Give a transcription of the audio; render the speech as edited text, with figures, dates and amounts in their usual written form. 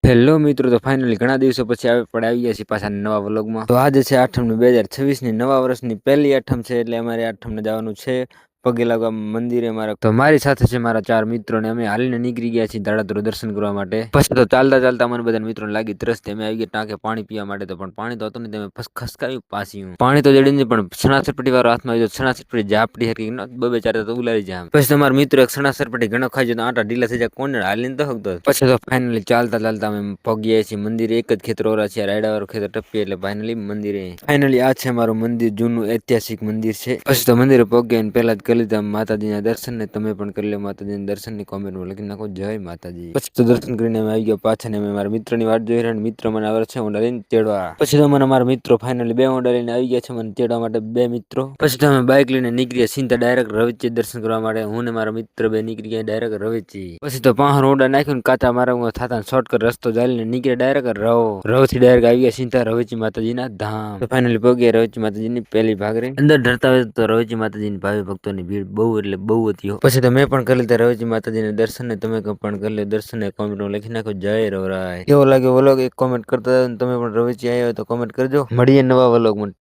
Hello મિત્રો, તો finally ઘણા દિવસો પછી આવી ગયા છીએ પાછા નવા વ્લોગમાં. તો આજે છે આઠમ 2026 ની નવા વર્ષની પહેલી આઠમ છે, એટલે અમારે આઠમને જવાનું છે પગે લાગવા મંદિરે મારા. તો મારી સાથે છે મારા 4 મિત્રો ને અમે હાલીને નીકળી ગયા છીએ ધાડાધ્રો દર્શન કરવા માટે. પછી તો ચાલતા ચાલતા મને બધા મિત્રોને લાગી તરસ, અમે આવી ગયા ટાંકે પાણી પીવા માટે. તો પણ પાણી તો હતું ને, તમે ખસકાવ્યું પાછું પાણી તો જડીને પણ છણાસરપટી વાળો હાથમાં આવ્યો. છણાસરપટી ઝાપડી હતી બબે ચારે તો ઉલારી જાય. પછી તમારો મિત્રો એક છણાસરપટી ઘણો ખાઈ જાય તો આટા ઢીલા થઈ જાય, કોને હાલીને તો હકતો. પછી તો ફાઇનલી ચાલતા ચાલતા અમે પગ્યા છીએ મંદિરે. એક જ ખેતર ઓરા છે, રાયડા વાળું ખેતર ટપીએ એટલે ફાઇનલી મંદિરે. ફાઇનલી આ છે મારું મંદિર, જૂનું ઐતિહાસિક મંદિર છે. પછી તો મંદિરે પગ્યા ને પહેલા જ કરી લીધા માતાજીના દર્શન ને. તમે પણ કરી લો માતાજીના દર્શન ની કોમેન્ટમાં લખી નાખો જય માતાજી. પછી તો દર્શન કરીને અમે આવી ગયા પાછા ને અમે મારા મિત્રની વાટ જોઈ રહ્યા. મિત્ર મને આવે છે ઊંડા લઈને તેડવા. પછી તો મને મારા મિત્રો ફાઇનલી 2 ઊંડા લઈને આવી ગયા છે મને તેડવા માટે, 2 મિત્રો. પછી તો અમે બાઇક લઈને નીકળ્યા સીધા ડાયરેક્ટ રવેચી દર્શન કરવા માટે. હું ને મારા મિત્ર 2 નીકળી ગયા ડાયરેક્ટ રવેચી. પછી તો 5 ઊંડા નાખ્યું કાચા મારા થતા શોર્ટકટ રસ્તો ચાલીને નીકળ્યા ડાયરેક્ટ રવ થી ડાયરેક્ટ આવી ગયા સીધા રવેચી માતાજીના ધામ. તો ફાઇનલી પગ્યા રવેચી માતાજીની પહેલી ભાગરે. અંદર ઢળતા હોય તો રવેચી માતાજીની ભાવિ ભક્તોની ભીડ બહુ એટલે બહુ હતી. પછી તો મેં પણ કરી લીધા રવેચી માતાજીના દર્શન ને. તમે પણ કરી લે દર્શન ને, કોમેન્ટમાં લખી નાખો જય રવરાય. કેવો લાગે વ્લોગ એક કોમેન્ટ કરતા. તમે પણ રવેચી આવ્યા હોય તો કોમેન્ટ કરજો. મળીએ નવા વ્લોગમાં.